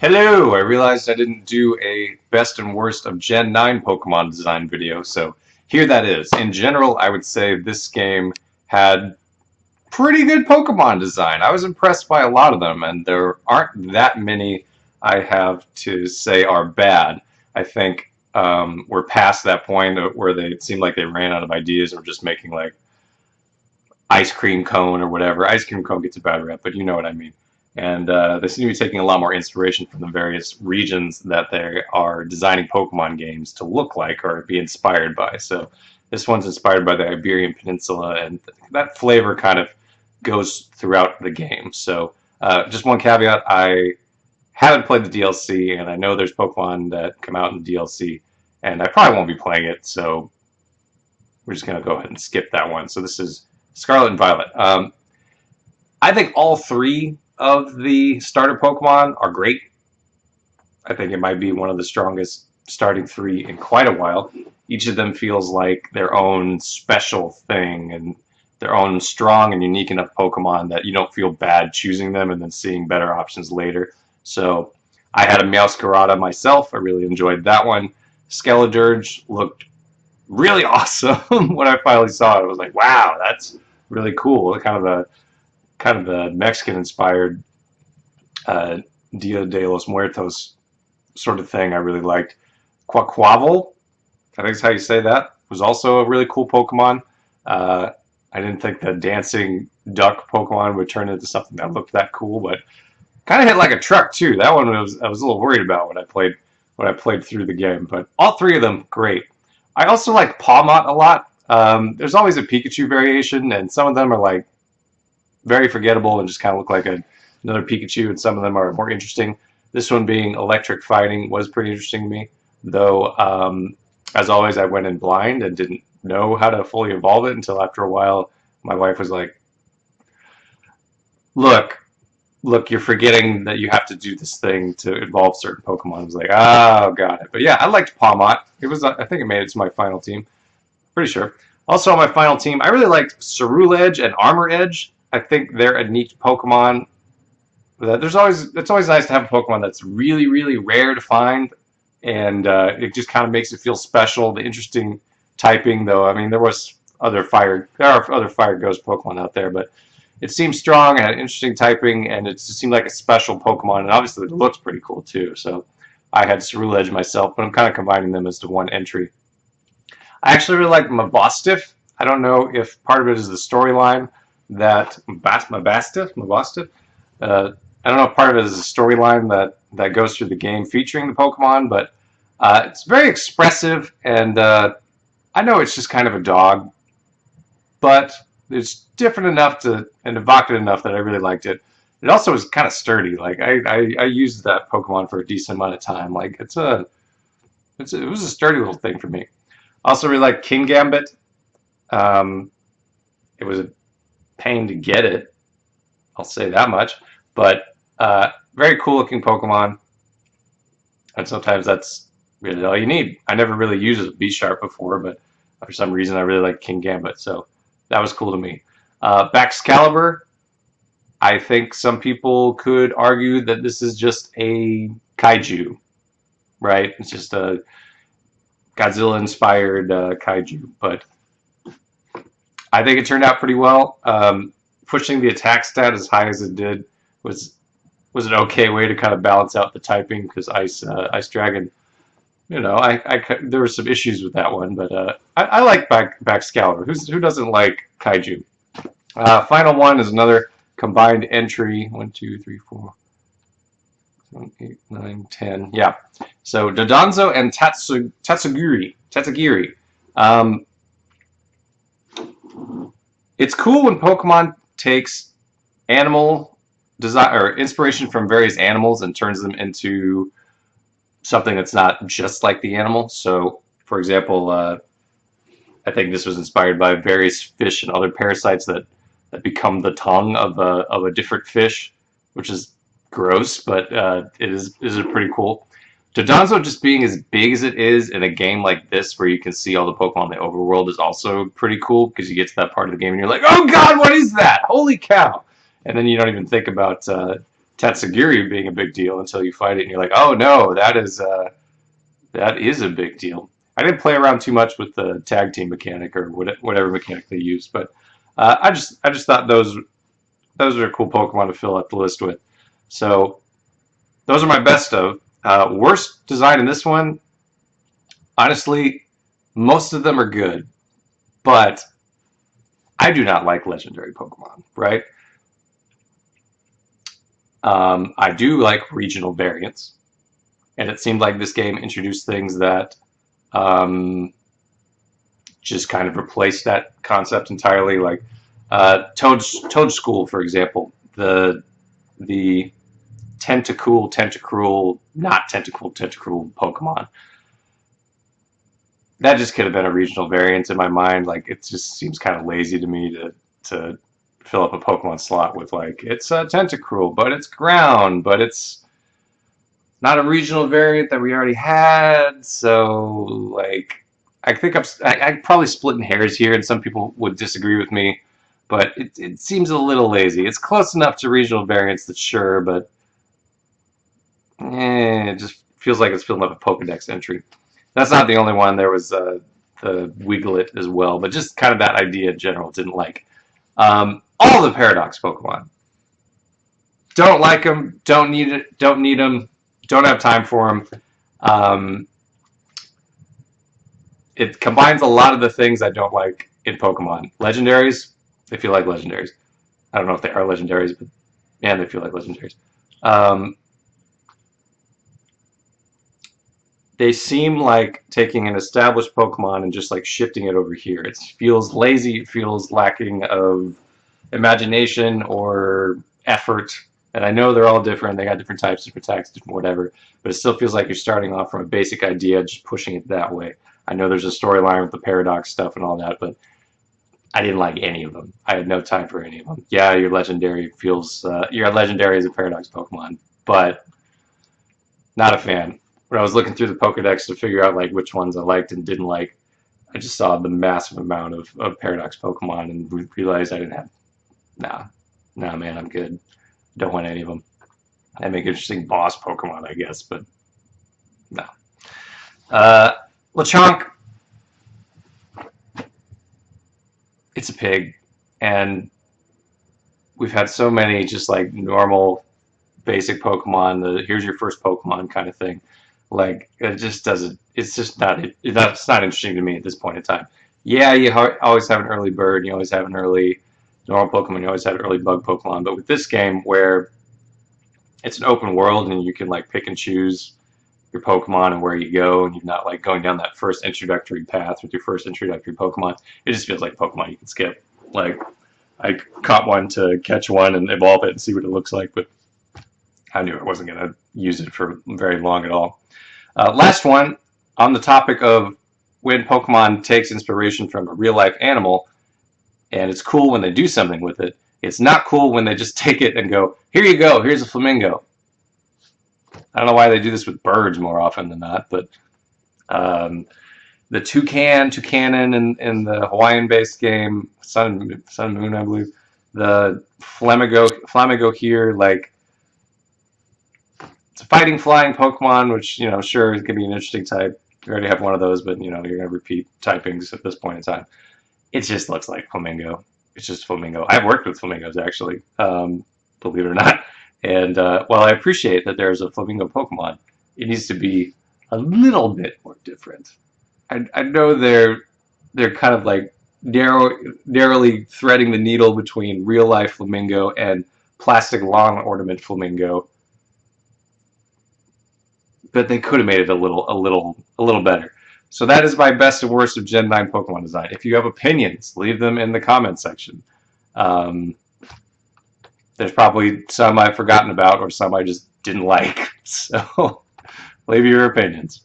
Hello! I realized I didn't do a best and worst of Gen 9 Pokemon design video, so here that is. In general, I would say this game had pretty good Pokemon design. I was impressed by a lot of them, and there aren't that many I have to say are bad. I think we're past that point where they seemed like they ran out of ideas or just making like ice cream cone or whatever. Ice cream cone gets a bad rep, but you know what I mean. And they seem to be taking a lot more inspiration from the various regions that they are designing Pokemon games to look like or be inspired by. So this one's inspired by the Iberian Peninsula, and that flavor kind of goes throughout the game. So just one caveat, I haven't played the DLC, and I know there's Pokemon that come out in the DLC, and I probably won't be playing it, so we're just going to go ahead and skip that one. So this is Scarlet and Violet. I think all three of the starter Pokemon are great. I think it might be one of the strongest starting three in quite a while. Each of them feels like their own special thing and their own strong and unique enough Pokemon that you don't feel bad choosing them and then seeing better options later. So I had a Meowscarada myself. I really enjoyed that one. Skeledirge looked really awesome when I finally saw it. I was like, wow, that's really cool. Kind of a Mexican inspired Dia de los Muertos sort of thing I really liked. Quaquaval, I think is how you say that, was also a really cool Pokemon. I didn't think the dancing duck Pokemon would turn into something that looked that cool, but kind of hit like a truck too. That one I was a little worried about when I played through the game. But all three of them great. I also like Pawmot a lot. There's always a Pikachu variation, and some of them are like very forgettable and just kind of look like another Pikachu, and some of them are more interesting. This one being electric fighting was pretty interesting to me, though. As always, I went in blind and didn't know how to fully evolve it until after a while. My wife was like, "Look, look, you're forgetting that you have to do this thing to evolve certain Pokemon." I was like, "Oh, got it." But yeah, I liked Pawmot. It was, I think, it made it to my final team. Pretty sure. Also on my final team, I really liked Ceruledge and Armor Edge. I think they're a neat Pokemon. It's always nice to have a Pokemon that's really, really rare to find, and it just kind of makes it feel special. The interesting typing, though, I mean, there are other Fire Ghost Pokemon out there, but it seemed strong, it had interesting typing, and it just seemed like a special Pokemon, and obviously it looks pretty cool too. So I had Ceruledge myself, but I'm kind of combining them as to one entry. I actually really like Mabostiff. I don't know if part of it is the storyline that Mabostiff. I don't know if part of it is the storyline that goes through the game featuring the Pokemon, but it's very expressive, and I know it's just kind of a dog, but it's different enough and evocative enough that I really liked it. It also was kind of sturdy. Like I used that Pokemon for a decent amount of time. Like it was a sturdy little thing for me. Also really like King Gambit. Um, it was a pain to get it. I'll say that much. But very cool looking Pokemon, and sometimes that's really all you need. I never really used a B Sharp before, but for some reason I really like King Gambit, so that was cool to me. Baxcalibur, I think some people could argue that this is just a kaiju, right? It's just a Godzilla-inspired kaiju, but I think it turned out pretty well. Pushing the attack stat as high as it did was an okay way to kind of balance out the typing because Ice Dragon, there were some issues with that one, but I like Baxcalibur. Who doesn't like kaiju? Final one is another combined entry. 1, 2, 3, 4, 7, 8, 9, 10. Yeah. So Dodonzo and Tatsugiri. It's cool when Pokemon takes animal design or inspiration from various animals and turns them into something that's not just like the animal. So, for example, I think this was inspired by various fish and other parasites that become the tongue of a different fish, which is gross, but it is pretty cool. Dodonzo just being as big as it is in a game like this, where you can see all the Pokemon in the overworld, is also pretty cool because you get to that part of the game and you're like, "Oh God, what is that? Holy cow!" And then you don't even think about Tatsugiri being a big deal until you fight it and you're like, oh no, that is a big deal. I didn't play around too much with the tag team mechanic or whatever mechanic they used, but I just thought those are cool Pokemon to fill up the list with. So those are my best of. Worst design in this one, honestly, most of them are good, but I do not like legendary Pokemon, right? I do like regional variants, and it seemed like this game introduced things that um, just kind of replaced that concept entirely. Like Toad School, for example, the Tentacruel, not Tentacruel Pokemon. That just could have been a regional variant in my mind. Like it just seems kind of lazy to me to fill up a Pokemon slot with like it's a Tentacruel, but it's ground, but it's not a regional variant that we already had. So like I think I'm probably splitting hairs here, and some people would disagree with me, but it seems a little lazy. It's close enough to regional variants that sure, but it just feels like it's filling up a Pokedex entry. That's not the only one. There was the Wiglet as well, but just kind of that idea in general didn't like. All the Paradox Pokemon. Don't like them. Don't need it. Don't need them. Don't have time for them. Um, it combines a lot of the things I don't like in Pokemon. Legendaries, they feel like legendaries. I don't know if they are legendaries, but man, they feel like legendaries. Um, they seem like taking an established Pokemon and just like shifting it over here. It feels lazy. It feels lacking of imagination or effort. And I know they're all different. They got different types, different attacks, different whatever. But it still feels like you're starting off from a basic idea, just pushing it that way. I know there's a storyline with the paradox stuff and all that, but I didn't like any of them. I had no time for any of them. Yeah, your legendary feels your legendary is a paradox Pokemon, but not a fan. When I was looking through the Pokedex to figure out like which ones I liked and didn't like, I just saw the massive amount of paradox Pokemon and realized I didn't have nah, nah, man, I'm good. Don't want any of them. I make interesting boss Pokemon, I guess, but no. Uh, Lechonk, it's a pig, and we've had so many just like normal, basic Pokemon. The here's your first Pokemon kind of thing. Like it just doesn't. It's just not. It's not interesting to me at this point in time. Yeah, you always have an early bird. You always have an early normal Pokemon. You always have an early bug Pokemon. But with this game, where it's an open world and you can like pick and choose your Pokemon and where you go, and you're not like going down that first introductory path with your first introductory Pokemon. It just feels like Pokemon you can skip. Like I caught one to catch one and evolve it and see what it looks like, but I knew I wasn't going to use it for very long at all. Last one on the topic of when Pokemon takes inspiration from a real life animal, and it's cool when they do something with it. It's not cool when they just take it and go, here you go, here's a flamingo. I don't know why they do this with birds more often than not, but um, the Toucanon in the Hawaiian-based game, Sun Moon, I believe. The Flamigo here, like it's a fighting flying Pokemon, which sure it can be an interesting type. You already have one of those, but you're gonna repeat typings at this point in time. It just looks like Flamingo. It's just Flamingo. I've worked with Flamingos actually, believe it or not. And while I appreciate that there's a Flamingo Pokemon, it needs to be a little bit more different. I know they're kind of like narrowly threading the needle between real life Flamingo and plastic lawn ornament Flamingo, but they could have made it a little better. So that is my best and worst of Gen 9 Pokemon design. If you have opinions, leave them in the comment section. Um, there's probably some I've forgotten about or some I just didn't like. So leave your opinions.